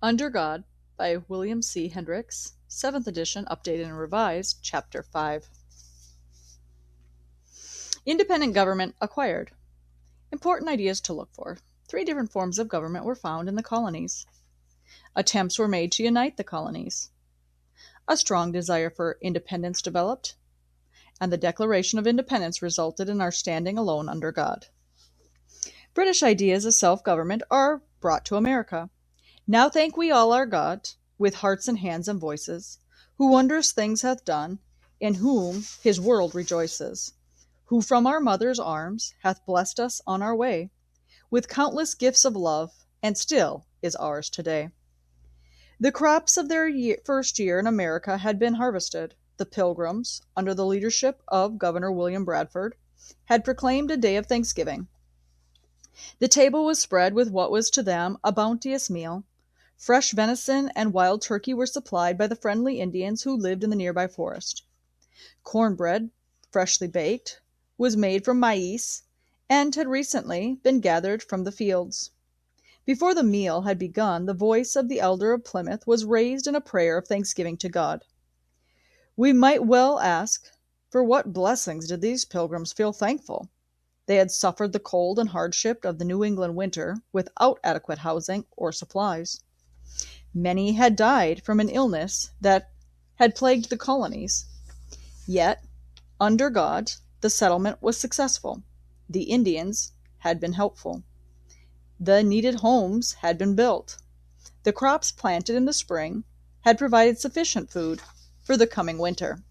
Under God by William C. Hendricks, 7th edition, updated and revised, Chapter 5. Independent government acquired. Important ideas to look for. 3 different forms of government were found in the colonies. Attempts were made to unite the colonies. A strong desire for independence developed, and the Declaration of Independence resulted in our standing alone under God. British ideas of self-government are brought to America. Now thank we all our God, with hearts and hands and voices, who wondrous things hath done, in whom his world rejoices, who from our mother's arms hath blessed us on our way, with countless gifts of love, and still is ours today. The crops of their first year in America had been harvested. The Pilgrims, under the leadership of Governor William Bradford, had proclaimed a day of thanksgiving. The table was spread with what was to them a bounteous meal. Fresh venison and wild turkey were supplied by the friendly Indians who lived in the nearby forest. Cornbread, freshly baked, was made from maize, and had recently been gathered from the fields. Before the meal had begun, the voice of the elder of Plymouth was raised in a prayer of thanksgiving to God. We might well ask, for what blessings did these pilgrims feel thankful? They had suffered the cold and hardship of the New England winter without adequate housing or supplies. Many had died from an illness that had plagued the colonies. Yet, under God, the settlement was successful. The Indians had been helpful. The needed homes had been built. The crops planted in the spring had provided sufficient food for the coming winter.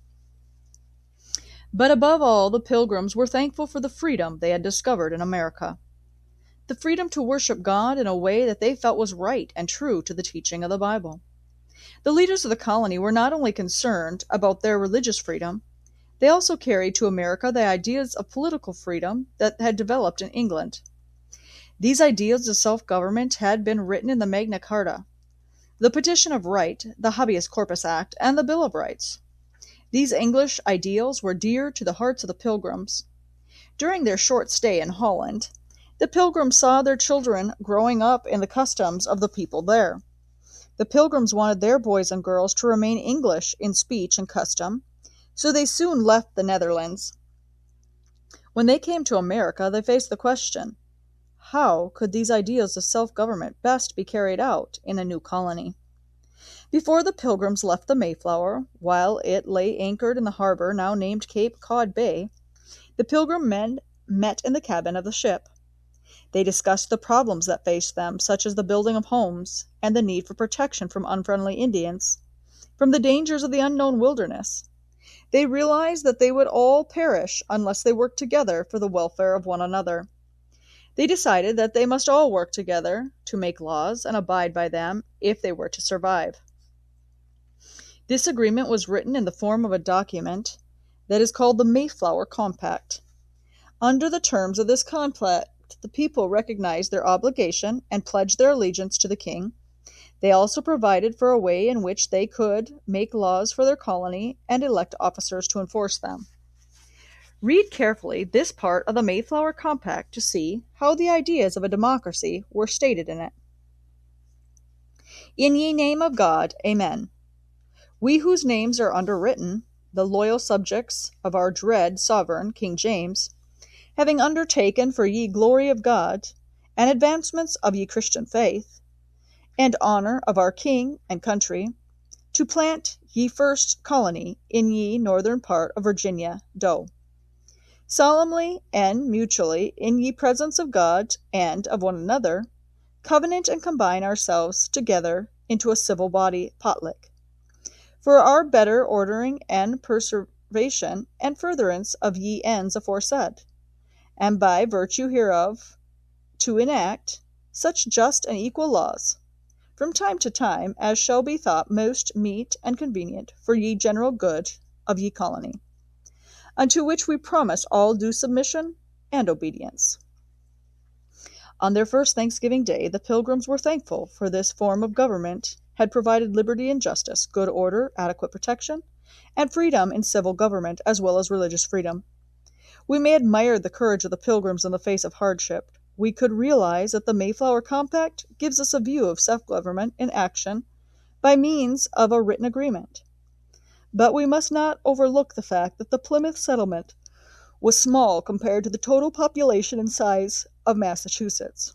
But above all, the Pilgrims were thankful for the freedom they had discovered in America. The freedom to worship God in a way that they felt was right and true to the teaching of the Bible. The leaders of the colony were not only concerned about their religious freedom, they also carried to America the ideas of political freedom that had developed in England. These ideals of self-government had been written in the Magna Carta, the Petition of Right, the Habeas Corpus Act, and the Bill of Rights. These English ideals were dear to the hearts of the Pilgrims. During their short stay in Holland, the Pilgrims saw their children growing up in the customs of the people there. The Pilgrims wanted their boys and girls to remain English in speech and custom, so they soon left the Netherlands. When they came to America, they faced the question, how could these ideals of self-government best be carried out in a new colony? Before the Pilgrims left the Mayflower, while it lay anchored in the harbor now named Cape Cod Bay, the Pilgrim men met in the cabin of the ship. They discussed the problems that faced them, such as the building of homes and the need for protection from unfriendly Indians, from the dangers of the unknown wilderness. They realized that they would all perish unless they worked together for the welfare of one another. They decided that they must all work together to make laws and abide by them if they were to survive. This agreement was written in the form of a document that is called the Mayflower Compact. Under the terms of this compact, the people recognized their obligation and pledged their allegiance to the king. They also provided for a way in which they could make laws for their colony and elect officers to enforce them. Read carefully this part of the Mayflower Compact to see how the ideas of a democracy were stated in it. In ye name of God, Amen. We whose names are underwritten, the loyal subjects of our dread sovereign, King James, having undertaken for ye glory of God, and advancements of ye Christian faith, and honor of our king and country, to plant ye first colony in ye northern part of Virginia, do. Solemnly and mutually, in ye presence of God and of one another, covenant and combine ourselves together into a civil body potlick, for our better ordering and preservation and furtherance of ye ends aforesaid, and by virtue hereof to enact such just and equal laws, from time to time, as shall be thought most meet and convenient for ye general good of ye colony, unto which we promise all due submission and obedience. On their first Thanksgiving Day, the Pilgrims were thankful for this form of government had provided liberty and justice, good order, adequate protection, and freedom in civil government as well as religious freedom. We may admire the courage of the Pilgrims in the face of hardship, we could realize that the Mayflower Compact gives us a view of self-government in action by means of a written agreement. But we must not overlook the fact that the Plymouth settlement was small compared to the total population and size of Massachusetts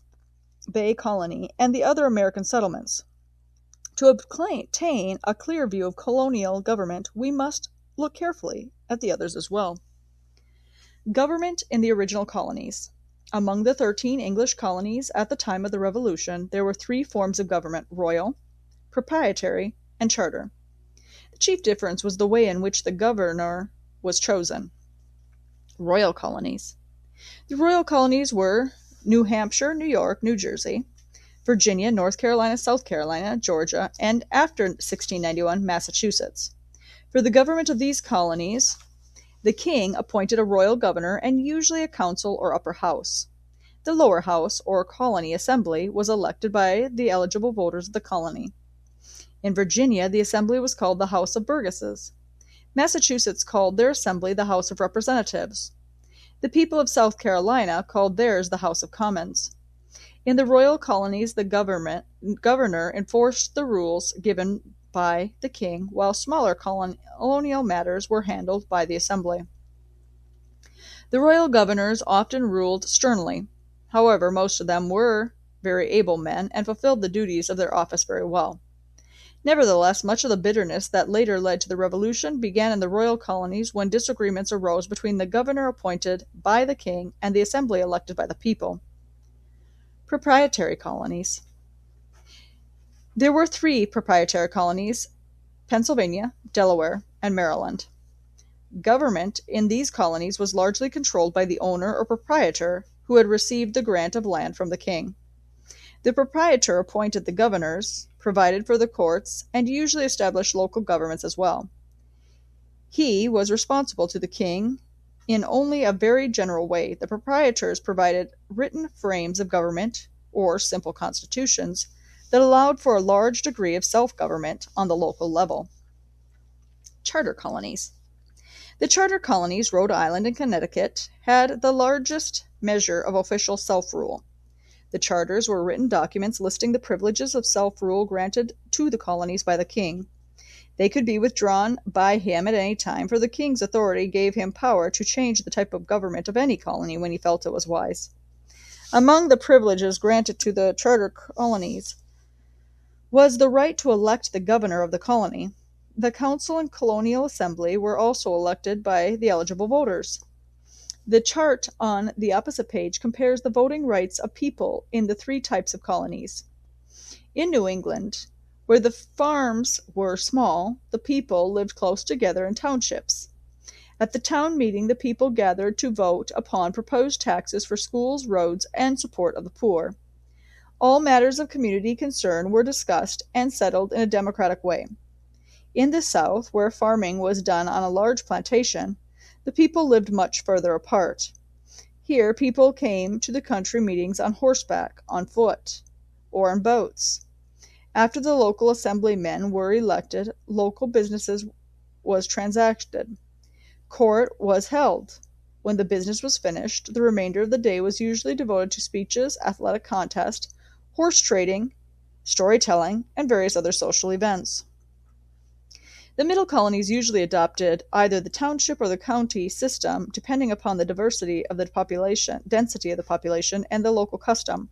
Bay Colony and the other American settlements. To obtain a clear view of colonial government, we must look carefully at the others as well. Government in the original colonies. Among the 13 English colonies at the time of the Revolution, there were 3 forms of government: royal, proprietary, and charter. The chief difference was the way in which the governor was chosen. Royal colonies. The royal colonies were New Hampshire, New York, New Jersey, Virginia, North Carolina, South Carolina, Georgia, and after 1691, Massachusetts. For the government of these colonies, the king appointed a royal governor and usually a council or upper house. The lower house, or colony assembly, was elected by the eligible voters of the colony. In Virginia, the assembly was called the House of Burgesses. Massachusetts called their assembly the House of Representatives. The people of South Carolina called theirs the House of Commons. In the royal colonies, the governor enforced the rules given by the king, while smaller colonial matters were handled by the assembly. The royal governors often ruled sternly. However, most of them were very able men and fulfilled the duties of their office very well. Nevertheless, much of the bitterness that later led to the Revolution began in the royal colonies when disagreements arose between the governor appointed by the king and the assembly elected by the people. Proprietary colonies. There were 3 proprietary colonies: Pennsylvania, Delaware, and Maryland. Government in these colonies was largely controlled by the owner or proprietor who had received the grant of land from the king. The proprietor appointed the governors, provided for the courts, and usually established local governments as well. He was responsible to the king in only a very general way. The proprietors provided written frames of government, or simple constitutions, that allowed for a large degree of self-government on the local level. Charter colonies. The charter colonies, Rhode Island and Connecticut, had the largest measure of official self-rule. The charters were written documents listing the privileges of self-rule granted to the colonies by the king. They could be withdrawn by him at any time, for the king's authority gave him power to change the type of government of any colony when he felt it was wise. Among the privileges granted to the charter colonies was the right to elect the governor of the colony. The council and colonial assembly were also elected by the eligible voters. The chart on the opposite page compares the voting rights of people in the 3 types of colonies. In New England, where the farms were small, the people lived close together in townships. At the town meeting, the people gathered to vote upon proposed taxes for schools, roads, and support of the poor. All matters of community concern were discussed and settled in a democratic way. In the South, where farming was done on a large plantation, the people lived much further apart. Here, people came to the country meetings on horseback, on foot, or in boats. After the local assemblymen were elected, local businesses was transacted. Court was held. When the business was finished, the remainder of the day was usually devoted to speeches, athletic contests, horse trading, storytelling, and various other social events. The middle colonies usually adopted either the township or the county system, depending upon the density of the population, and the local custom.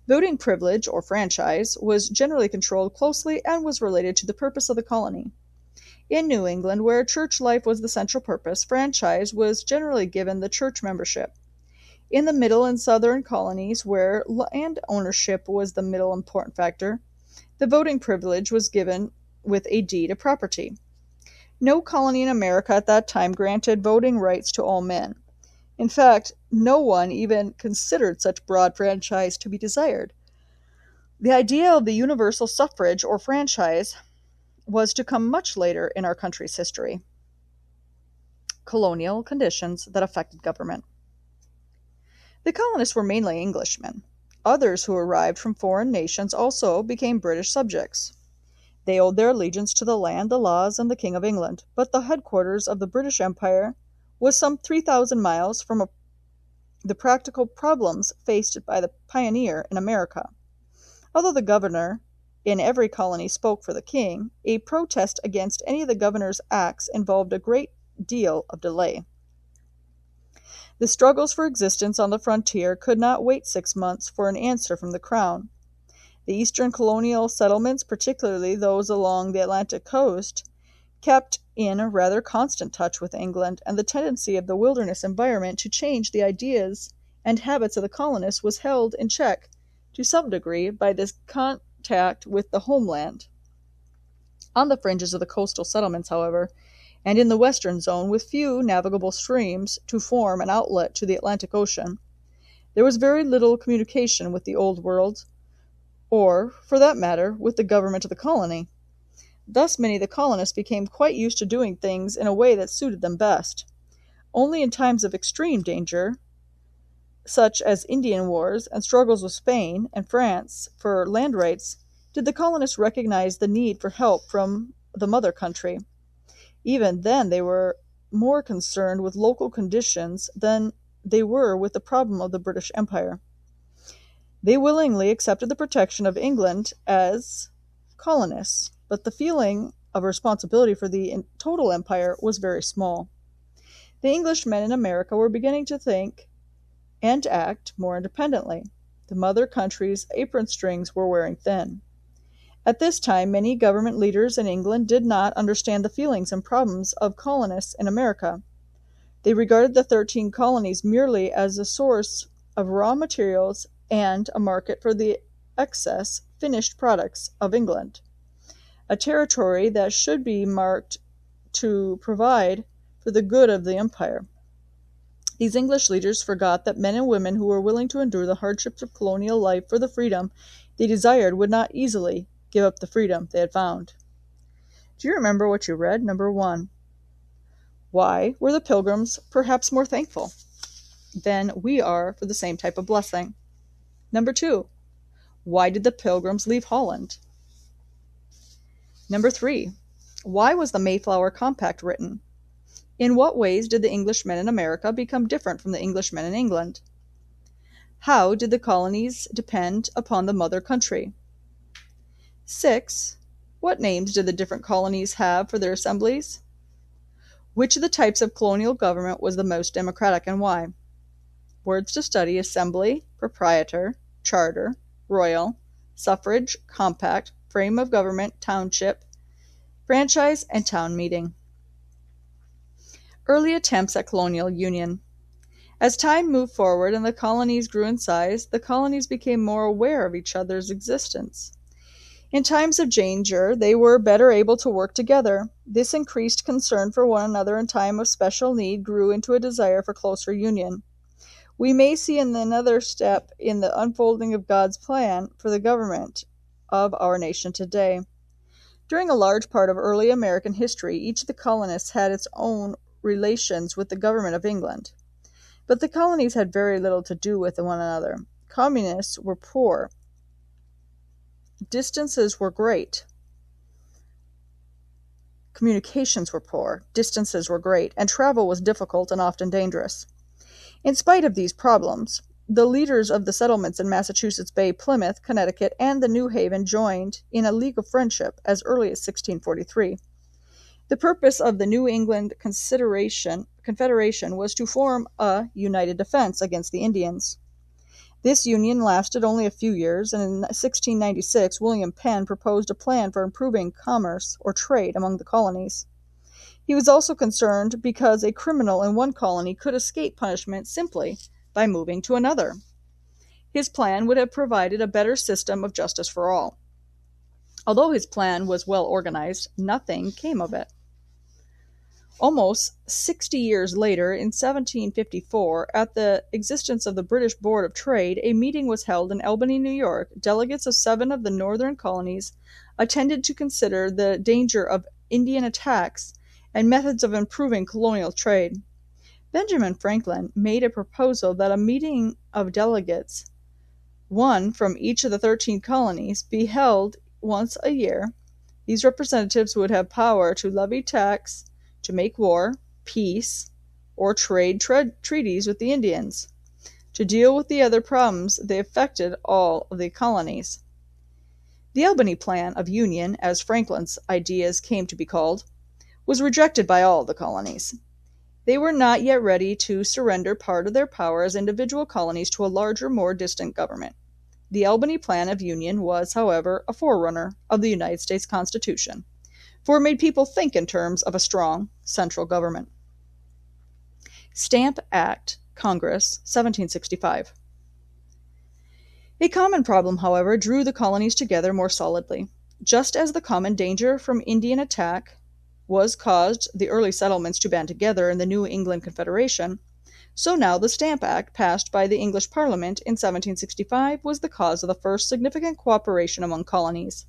Voting privilege, or franchise, was generally controlled closely and was related to the purpose of the colony. In New England, where church life was the central purpose, franchise was generally given the church membership. In the middle and southern colonies, where land ownership was the middle important factor, the voting privilege was given with a deed of property. No colony in America at that time granted voting rights to all men. In fact, no one even considered such broad franchise to be desired. The idea of the universal suffrage or franchise was to come much later in our country's history. Colonial conditions that affected government. The colonists were mainly Englishmen. Others who arrived from foreign nations also became British subjects. They owed their allegiance to the land, the laws, and the King of England, but the headquarters of the British Empire was some 3,000 miles from the practical problems faced by the pioneer in America. Although the governor in every colony spoke for the king, a protest against any of the governor's acts involved a great deal of delay. The struggles for existence on the frontier could not wait 6 months for an answer from the crown. The eastern colonial settlements, particularly those along the Atlantic coast, kept in a rather constant touch with England, and the tendency of the wilderness environment to change the ideas and habits of the colonists was held in check to some degree by this contact with the homeland. On the fringes of the coastal settlements, however, and in the western zone, with few navigable streams to form an outlet to the Atlantic Ocean, there was very little communication with the Old World, or, for that matter, with the government of the colony. Thus many of the colonists became quite used to doing things in a way that suited them best. Only in times of extreme danger, such as Indian wars and struggles with Spain and France for land rights, did the colonists recognize the need for help from the mother country. Even then they were more concerned with local conditions than they were with the problem of the British Empire. They willingly accepted the protection of England as colonists, but the feeling of responsibility for the total empire was very small. The Englishmen in America were beginning to think and act more independently. The mother country's apron strings were wearing thin. At this time, many government leaders in England did not understand the feelings and problems of colonists in America. They regarded the 13 colonies merely as a source of raw materials and a market for the excess finished products of England, a territory that should be marked to provide for the good of the empire. These English leaders forgot that men and women who were willing to endure the hardships of colonial life for the freedom they desired would not easily give up the freedom they had found. Do you remember what you read? Number 1. Why were the Pilgrims perhaps more thankful than we are for the same type of blessing? Number 2. Why did the Pilgrims leave Holland? Number 3. Why was the Mayflower Compact written? In what ways did the Englishmen in America become different from the Englishmen in England? How did the colonies depend upon the mother country? 6. What names did the different colonies have for their assemblies? Which of the types of colonial government was the most democratic and why? Words to study: assembly, proprietor, charter, royal, suffrage, compact, frame of government, township, franchise, and town meeting. Early attempts at colonial union. As time moved forward and the colonies grew in size, the colonies became more aware of each other's existence. In times of danger, they were better able to work together. This increased concern for one another in time of special need grew into a desire for closer union. We may see another step in the unfolding of God's plan for the government of our nation today. During a large part of early American history, each of the colonists had its own relations with the government of England. But the colonies had very little to do with one another. Communists were poor. Distances were great. Communications were poor. Distances were great, and travel was difficult and often dangerous. In spite of these problems, the leaders of the settlements in Massachusetts Bay, Plymouth, Connecticut, and the New Haven joined in a League of Friendship as early as 1643. The purpose of the New England Confederation was to form a united defense against the Indians. This union lasted only a few years, and in 1696 William Penn proposed a plan for improving commerce or trade among the colonies. He was also concerned because a criminal in one colony could escape punishment simply by moving to another. His plan would have provided a better system of justice for all. Although his plan was well organized, nothing came of it. Almost 60 years later, in 1754, at the existence of the British Board of Trade, a meeting was held in Albany, New York. Delegates of 7 of the northern colonies attended to consider the danger of Indian attacks and methods of improving colonial trade. Benjamin Franklin made a proposal that a meeting of delegates, one from each of the 13 colonies, be held once a year. These representatives would have power to levy tax, to make war, peace, or trade treaties with the Indians. To deal with the other problems, they affected all of the colonies. The Albany Plan of Union, as Franklin's ideas came to be called, was rejected by all the colonies. They were not yet ready to surrender part of their power as individual colonies to a larger, more distant government. The Albany Plan of Union was, however, a forerunner of the United States Constitution, for it made people think in terms of a strong central government. Stamp Act, Congress, 1765. A common problem, however, drew the colonies together more solidly. Just as the common danger from Indian attack was caused the early settlements to band together in the New England Confederation, so now the Stamp Act, passed by the English Parliament in 1765, was the cause of the first significant cooperation among colonies.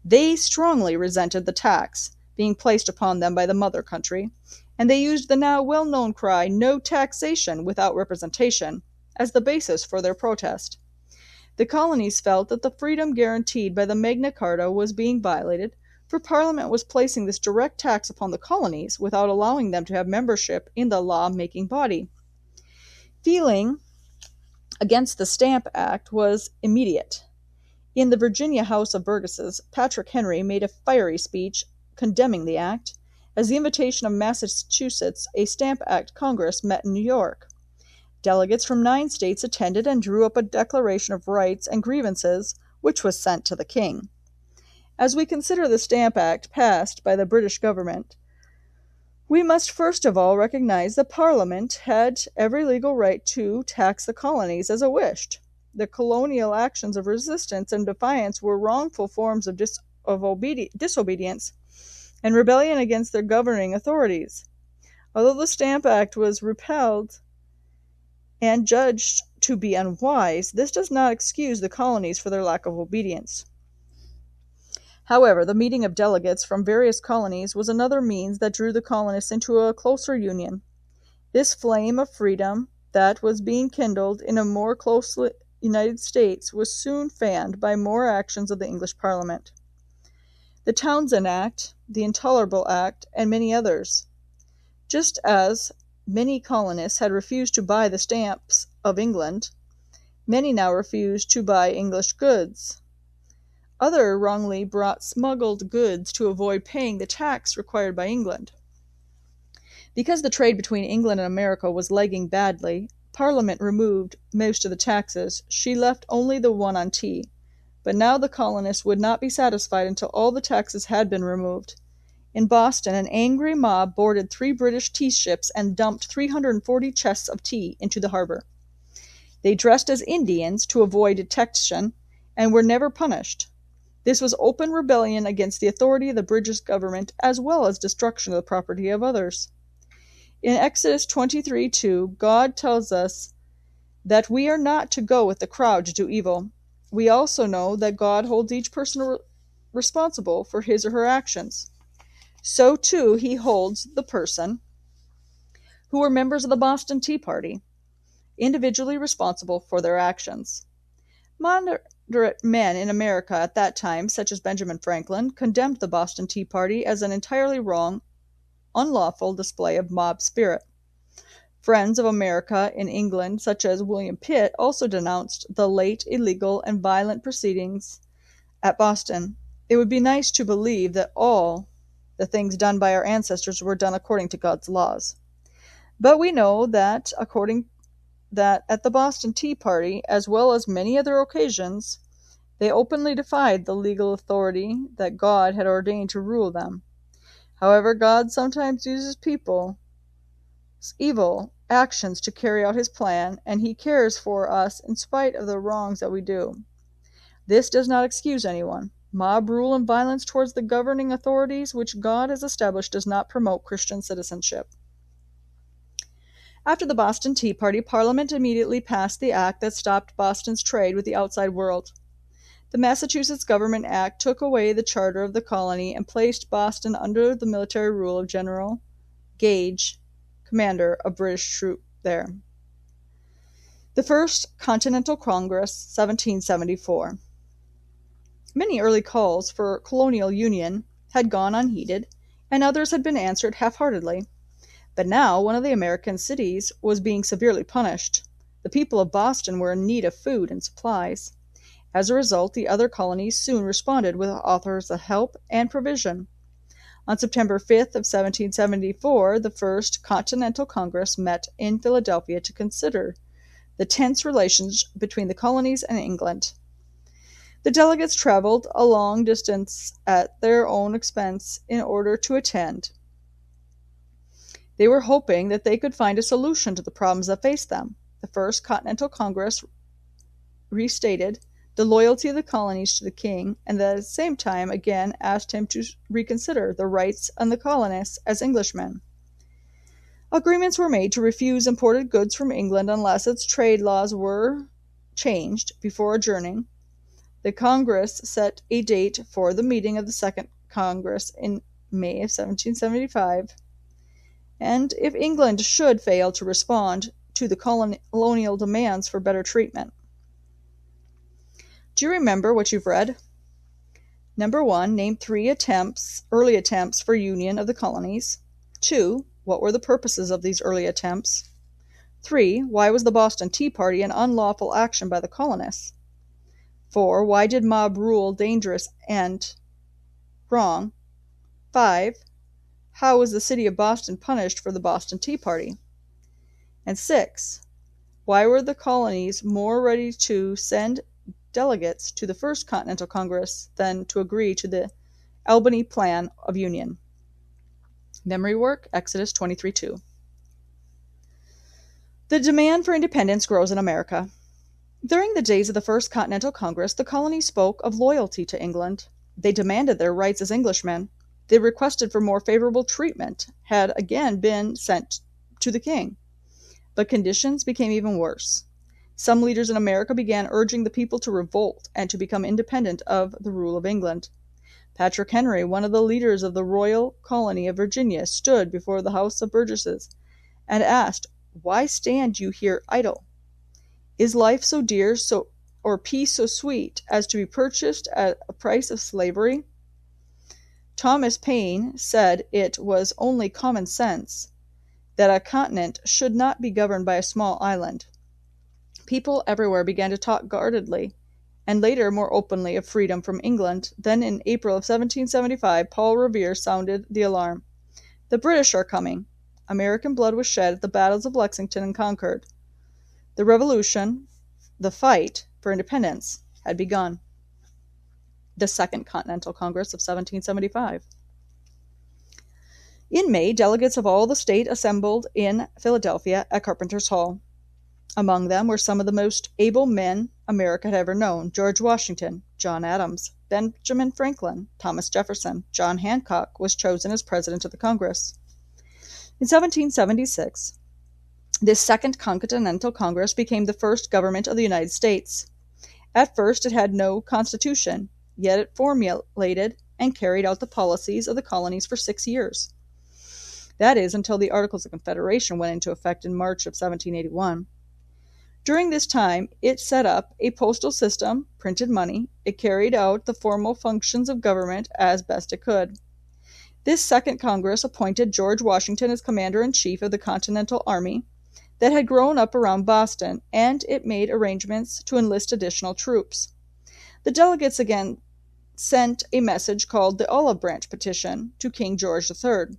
They strongly resented the tax being placed upon them by the mother country, and they used the now well-known cry, "No taxation without representation," as the basis for their protest. The colonies felt that the freedom guaranteed by the Magna Carta was being violated, for Parliament was placing this direct tax upon the colonies without allowing them to have membership in the law-making body. Feeling against the Stamp Act was immediate. In the Virginia House of Burgesses, Patrick Henry made a fiery speech condemning the act. As the invitation of Massachusetts, a Stamp Act Congress met in New York. Delegates from 9 states attended and drew up a Declaration of Rights and Grievances, which was sent to the king. As we consider the Stamp Act passed by the British government, we must first of all recognize that Parliament had every legal right to tax the colonies as it wished. The colonial actions of resistance and defiance were wrongful forms of disobedience and rebellion against their governing authorities. Although the Stamp Act was repelled and judged to be unwise, this does not excuse the colonies for their lack of obedience. However, the meeting of delegates from various colonies was another means that drew the colonists into a closer union. This flame of freedom that was being kindled in a more closely united States was soon fanned by more actions of the English Parliament. The Townshend Act, the Intolerable Act, and many others. Just as many colonists had refused to buy the stamps of England, many now refused to buy English goods. Others wrongly brought smuggled goods to avoid paying the tax required by England. Because the trade between England and America was lagging badly, Parliament removed most of the taxes. She left only the one on tea. But now the colonists would not be satisfied until all the taxes had been removed. In Boston, an angry mob boarded 3 British tea ships and dumped 340 chests of tea into the harbor. They dressed as Indians to avoid detection and were never punished. This was open rebellion against the authority of the British government, as well as destruction of the property of others. In Exodus 23:2, God tells us that we are not to go with the crowd to do evil. We also know that God holds each person responsible for his or her actions. So, too, he holds the person who were members of the Boston Tea Party individually responsible for their actions. Moderate men in America at that time, such as Benjamin Franklin, condemned the Boston Tea Party as an entirely wrong, unlawful display of mob spirit. Friends of America in England, such as William Pitt, also denounced the late illegal and violent proceedings at Boston. It would be nice to believe that all the things done by our ancestors were done according to God's laws. But we know that at the Boston Tea Party, as well as many other occasions, they openly defied the legal authority that God had ordained to rule them. However, God sometimes uses people's evil actions to carry out his plan, and he cares for us in spite of the wrongs that we do. This does not excuse anyone. Mob rule and violence towards the governing authorities which God has established does not promote Christian citizenship. After the Boston Tea Party, Parliament immediately passed the act that stopped Boston's trade with the outside world. The Massachusetts Government Act took away the charter of the colony and placed Boston under the military rule of General Gage, commander of British troops there. The First Continental Congress, 1774. Many early calls for colonial union had gone unheeded, and others had been answered half-heartedly. But now one of the American cities was being severely punished. The people of Boston were in need of food and supplies. As a result, the other colonies soon responded with offers of help and provision. On September 5th of 1774, the First Continental Congress met in Philadelphia to consider the tense relations between the colonies and England. The delegates traveled a long distance at their own expense in order to attend. They were hoping that they could find a solution to the problems that faced them. The First Continental Congress restated the loyalty of the colonies to the king, and at the same time again asked him to reconsider the rights of the colonists as Englishmen. Agreements were made to refuse imported goods from England unless its trade laws were changed. Before adjourning, the Congress set a date for the meeting of the Second Congress in May of 1775, and if England should fail to respond to the colonial demands for better treatment. Do you remember what you've read? Number 1, name 3 early attempts for union of the colonies. 2, what were the purposes of these early attempts? 3, why was the Boston Tea Party an unlawful action by the colonists? 4, why did mob rule dangerous and wrong? 5, how was the city of Boston punished for the Boston Tea Party? And 6, why were the colonies more ready to send delegates to the First Continental Congress than to agree to the Albany Plan of Union? Memory work, Exodus 23:2. The demand for independence grows in America. During the days of the First Continental Congress, the colonies spoke of loyalty to England. They demanded their rights as Englishmen. They requested for more favorable treatment, had again been sent to the king. But conditions became even worse. Some leaders in America began urging the people to revolt and to become independent of the rule of England. Patrick Henry, one of the leaders of the royal colony of Virginia, stood before the House of Burgesses and asked, "Why stand you here idle? Is life so dear, or peace so sweet, as to be purchased at a price of slavery?" Thomas Paine said it was only common sense that a continent should not be governed by a small island. People everywhere began to talk guardedly, and later more openly, of freedom from England. Then in April of 1775, Paul Revere sounded the alarm. The British are coming. American blood was shed at the battles of Lexington and Concord. The Revolution, the fight for independence, had begun. The Second Continental Congress of 1775. In May, delegates of all the state assembled in Philadelphia at Carpenter's Hall. Among them were some of the most able men America had ever known: George Washington, John Adams, Benjamin Franklin, Thomas Jefferson. John Hancock was chosen as president of the Congress. In 1776, this Second Continental Congress became the first government of the United States. At first, it had no constitution, yet it formulated and carried out the policies of the colonies for 6 years. That is, until the Articles of Confederation went into effect in March of 1781. During this time, it set up a postal system, printed money. It carried out the formal functions of government as best it could. This Second Congress appointed George Washington as commander-in-chief of the Continental Army that had grown up around Boston, and it made arrangements to enlist additional troops. The delegates again sent a message called the Olive Branch Petition to King George III,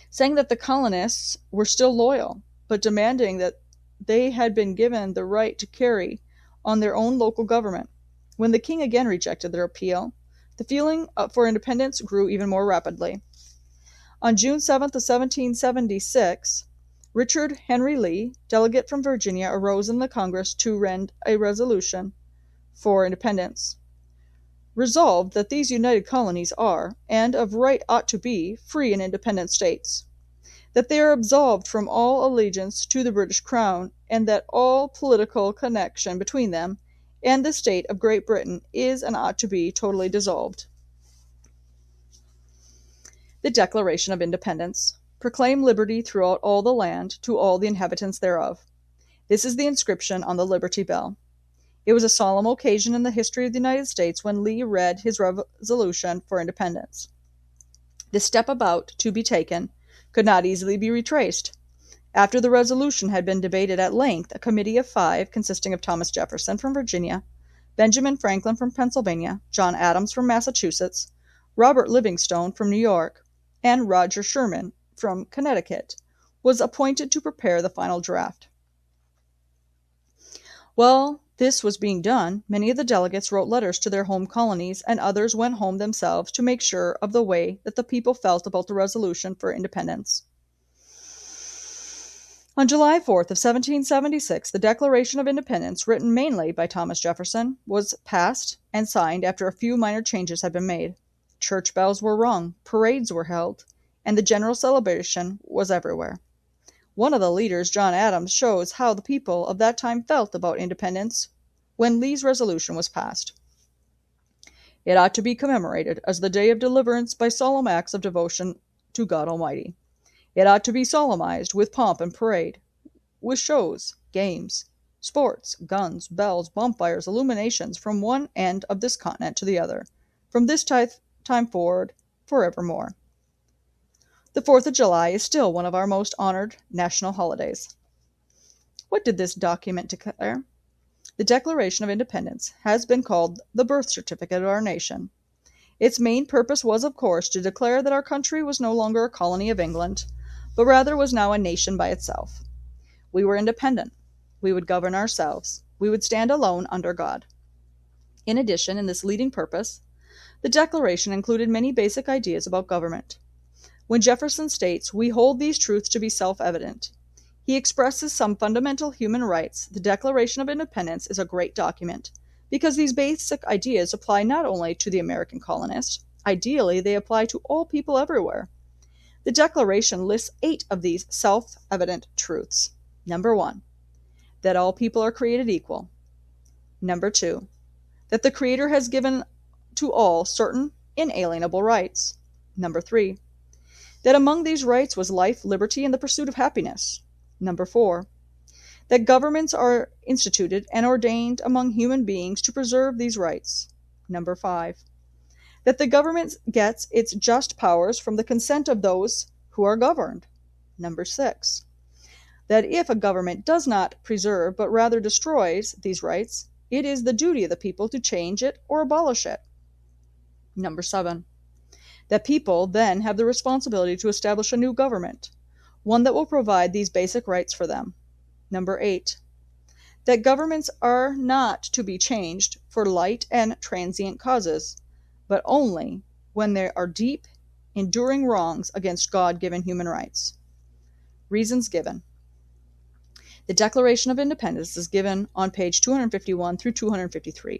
saying that the colonists were still loyal, but demanding that they had been given the right to carry on their own local government. When the king again rejected their appeal, the feeling for independence grew even more rapidly. On June 7th of 1776, Richard Henry Lee, delegate from Virginia, arose in the Congress to rend a resolution for independence. Resolved that these united colonies are, and of right ought to be, free and independent states, that they are absolved from all allegiance to the British Crown, and that all political connection between them and the state of Great Britain is and ought to be totally dissolved. The Declaration of Independence. Proclaim liberty throughout all the land to all the inhabitants thereof. This is the inscription on the Liberty Bell. It was a solemn occasion in the history of the United States when Lee read his resolution for independence. The step about to be taken could not easily be retraced. After the resolution had been debated at length, a committee of 5, consisting of Thomas Jefferson from Virginia, Benjamin Franklin from Pennsylvania, John Adams from Massachusetts, Robert Livingstone from New York, and Roger Sherman from Connecticut, was appointed to prepare the final draft. While this was being done, many of the delegates wrote letters to their home colonies, and others went home themselves to make sure of the way that the people felt about the resolution for independence. On July 4th of 1776, the Declaration of Independence, written mainly by Thomas Jefferson, was passed and signed after a few minor changes had been made. Church bells were rung, parades were held, and the general celebration was everywhere. One of the leaders, John Adams, shows how the people of that time felt about independence when Lee's resolution was passed. It ought to be commemorated as the day of deliverance by solemn acts of devotion to God Almighty. It ought to be solemnized with pomp and parade, with shows, games, sports, guns, bells, bonfires, illuminations from one end of this continent to the other, from this time forward, forevermore. The 4th of July is still one of our most honored national holidays. What did this document declare? The Declaration of Independence has been called the birth certificate of our nation. Its main purpose was, of course, to declare that our country was no longer a colony of England, but rather was now a nation by itself. We were independent. We would govern ourselves. We would stand alone under God. In addition, in this leading purpose, the Declaration included many basic ideas about government. When Jefferson states, "We hold these truths to be self-evident," he expresses some fundamental human rights. The Declaration of Independence is a great document, because these basic ideas apply not only to the American colonists. Ideally, they apply to all people everywhere. The Declaration lists 8 of these self-evident truths. Number 1, that all people are created equal. Number 2, that the Creator has given to all certain inalienable rights. Number 3, that among these rights was life, liberty, and the pursuit of happiness. Number 4, that governments are instituted and ordained among human beings to preserve these rights. Number 5, that the government gets its just powers from the consent of those who are governed. Number 6, that if a government does not preserve but rather destroys these rights, it is the duty of the people to change it or abolish it. Number 7, that people then have the responsibility to establish a new government, one that will provide these basic rights for them. Number 8, that governments are not to be changed for light and transient causes, but only when there are deep, enduring wrongs against God-given human rights. Reasons given. The Declaration of Independence is given on page 251 through 253.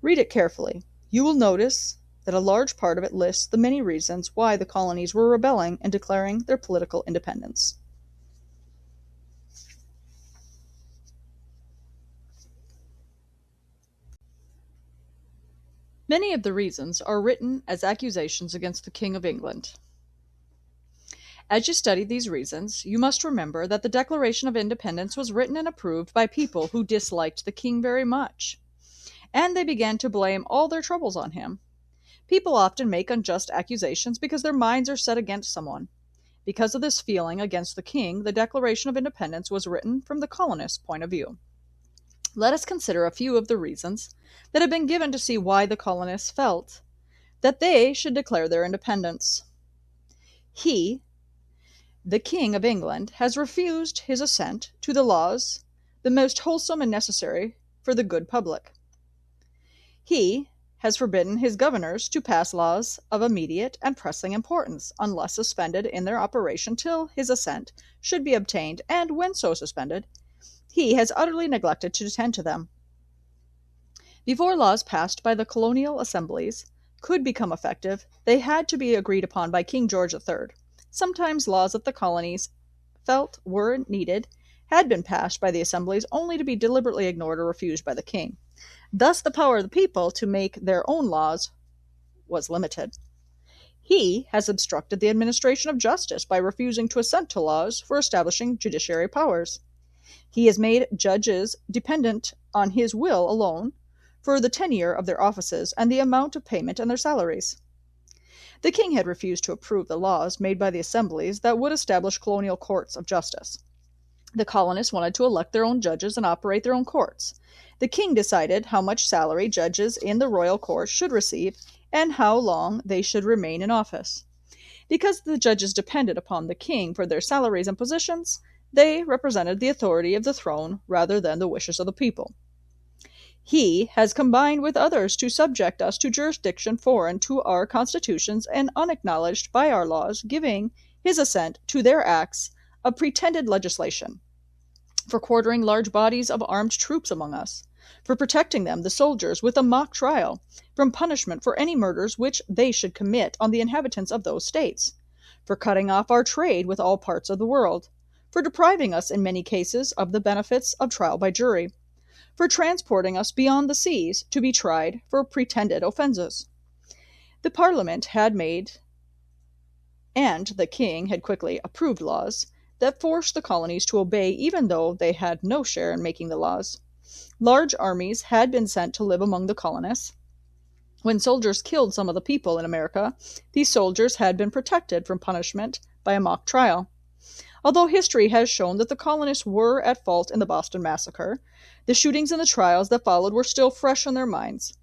Read it carefully. You will notice that a large part of it lists the many reasons why the colonies were rebelling and declaring their political independence. Many of the reasons are written as accusations against the King of England. As you study these reasons, you must remember that the Declaration of Independence was written and approved by people who disliked the king very much, and they began to blame all their troubles on him. People often make unjust accusations because their minds are set against someone. Because of this feeling against the king, the Declaration of Independence was written from the colonists' point of view. Let us consider a few of the reasons that have been given to see why the colonists felt that they should declare their independence. He, the King of England, has refused his assent to the laws, the most wholesome and necessary for the good public. He has forbidden his governors to pass laws of immediate and pressing importance, unless suspended in their operation till his assent should be obtained, and when so suspended, he has utterly neglected to attend to them. Before laws passed by the colonial assemblies could become effective, they had to be agreed upon by King George III. Sometimes laws that the colonies felt were needed had been passed by the assemblies only to be deliberately ignored or refused by the king. Thus, the power of the people to make their own laws was limited. He has obstructed the administration of justice by refusing to assent to laws for establishing judiciary powers. He has made judges dependent on his will alone for the tenure of their offices and the amount of payment and their salaries. The king had refused to approve the laws made by the assemblies that would establish colonial courts of justice. The colonists wanted to elect their own judges and operate their own courts. The king decided how much salary judges in the royal court should receive and how long they should remain in office. Because the judges depended upon the king for their salaries and positions, they represented the authority of the throne rather than the wishes of the people. He has combined with others to subject us to jurisdiction foreign to our constitutions and unacknowledged by our laws, giving his assent to their acts of pretended legislation, for quartering large bodies of armed troops among us, for protecting them, the soldiers, with a mock trial, from punishment for any murders which they should commit on the inhabitants of those states, for cutting off our trade with all parts of the world, for depriving us in many cases of the benefits of trial by jury, for transporting us beyond the seas to be tried for pretended offenses. The Parliament had made, and the king had quickly approved laws, that forced the colonies to obey even though they had no share in making the laws. Large armies had been sent to live among the colonists. When soldiers killed some of the people in America, these soldiers had been protected from punishment by a mock trial. Although history has shown that the colonists were at fault in the Boston Massacre, the shootings and the trials that followed were still fresh on their minds.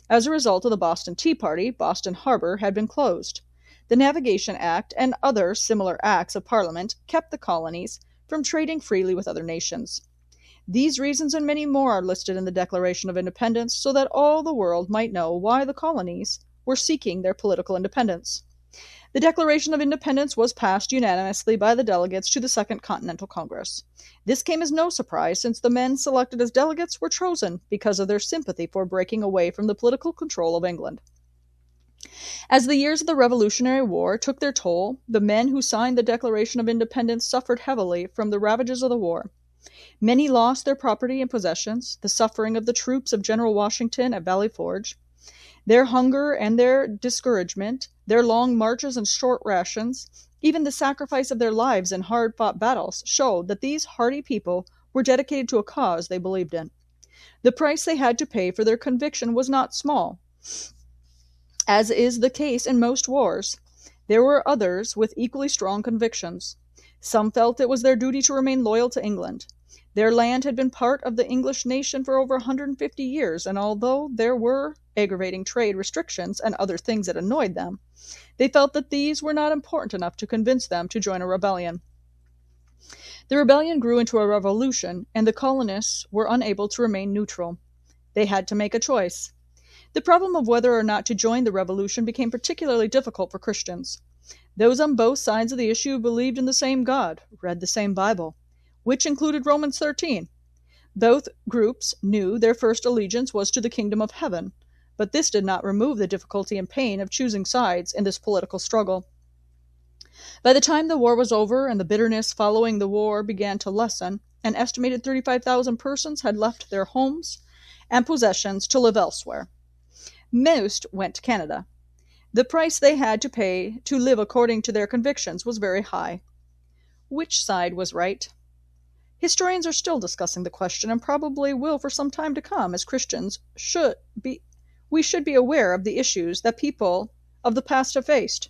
As a result of the Boston Tea Party, Boston Harbor had been closed. The Navigation Act and other similar acts of Parliament kept the colonies from trading freely with other nations. These reasons and many more are listed in the Declaration of Independence so that all the world might know why the colonies were seeking their political independence. The Declaration of Independence was passed unanimously by the delegates to the Second Continental Congress. This came as no surprise, since the men selected as delegates were chosen because of their sympathy for breaking away from the political control of England. As the years of the Revolutionary War took their toll, the men who signed the Declaration of Independence suffered heavily from the ravages of the war. Many lost their property and possessions, the suffering of the troops of General Washington at Valley Forge, their hunger and their discouragement, their long marches and short rations, even the sacrifice of their lives in hard-fought battles showed that these hardy people were dedicated to a cause they believed in. The price they had to pay for their conviction was not small. As is the case in most wars, there were others with equally strong convictions. Some felt it was their duty to remain loyal to England. Their land had been part of the English nation for over 150 years, and although there were aggravating trade restrictions and other things that annoyed them, they felt that these were not important enough to convince them to join a rebellion. The rebellion grew into a revolution, and the colonists were unable to remain neutral. They had to make a choice. The problem of whether or not to join the revolution became particularly difficult for Christians. Those on both sides of the issue believed in the same God, read the same Bible, which included Romans 13. Both groups knew their first allegiance was to the kingdom of heaven, but this did not remove the difficulty and pain of choosing sides in this political struggle. By the time the war was over and the bitterness following the war began to lessen, an estimated 35,000 persons had left their homes and possessions to live elsewhere. Most went to Canada. The price they had to pay to live according to their convictions was very high. Which side was right? Historians are still discussing the question and probably will for some time to come, as Christians we should be aware of the issues that people of the past have faced.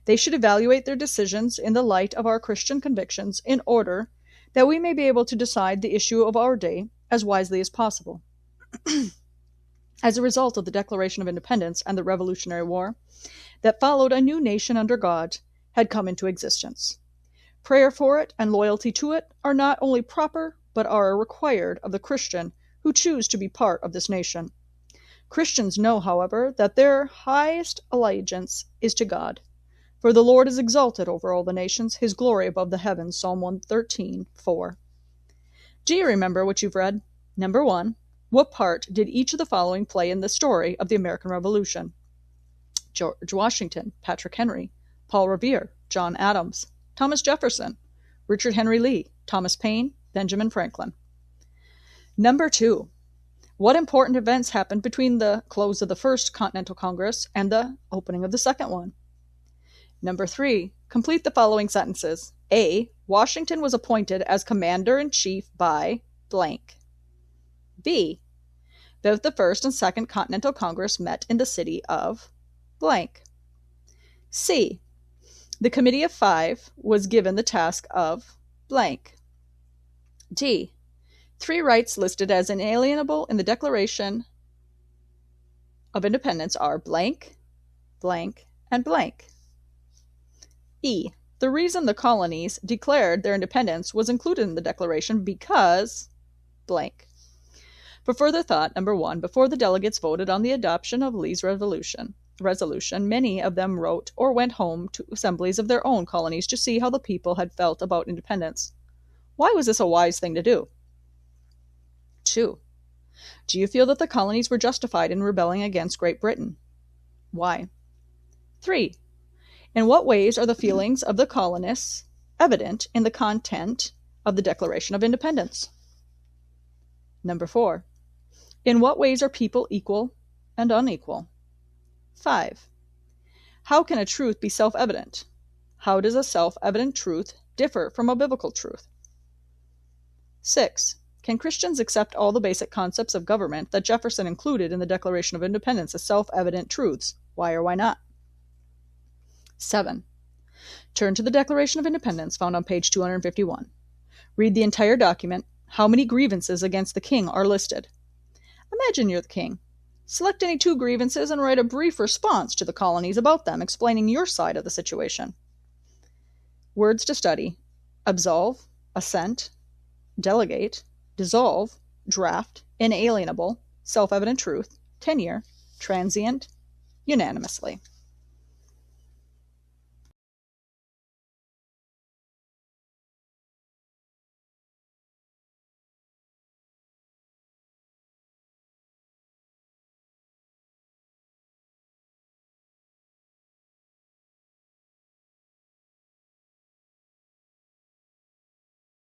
They should evaluate their decisions in the light of our Christian convictions in order that we may be able to decide the issue of our day as wisely as possible. As a result of the Declaration of Independence and the Revolutionary War that followed, a new nation under God had come into existence. Prayer for it and loyalty to it are not only proper, but are required of the Christian who choose to be part of this nation. Christians know, however, that their highest allegiance is to God. For the Lord is exalted over all the nations, his glory above the heavens. Psalm 113:4. Do you remember what you've read? Number 1. What part did each of the following play in the story of the American Revolution? George Washington, Patrick Henry, Paul Revere, John Adams, Thomas Jefferson, Richard Henry Lee, Thomas Paine, Benjamin Franklin. Number 2. What important events happened between the close of the First Continental Congress and the opening of the second one? Number 3. Complete the following sentences. A. Washington was appointed as Commander-in-Chief by blank. B. Both the First and Second Continental Congress met in the city of blank. C. The Committee of Five was given the task of blank. D. 3 rights listed as inalienable in the Declaration of Independence are blank, blank, and blank. E. The reason the colonies declared their independence was included in the Declaration because blank. For further thought, number 1, before the delegates voted on the adoption of Lee's resolution, many of them wrote or went home to assemblies of their own colonies to see how the people had felt about independence. Why was this a wise thing to do? 2. Do you feel that the colonies were justified in rebelling against Great Britain? Why? 3. In what ways are the feelings of the colonists evident in the content of the Declaration of Independence? Number 4. In what ways are people equal and unequal? 5. How can a truth be self-evident? How does a self-evident truth differ from a biblical truth? 6. Can Christians accept all the basic concepts of government that Jefferson included in the Declaration of Independence as self-evident truths? Why or why not? 7. Turn to the Declaration of Independence found on page 251. Read the entire document. How many grievances against the king are listed? Imagine you're the king. Select any 2 grievances and write a brief response to the colonies about them, explaining your side of the situation. Words to study: absolve, assent, delegate, dissolve, draft, inalienable, self-evident truth, tenure, transient, unanimously.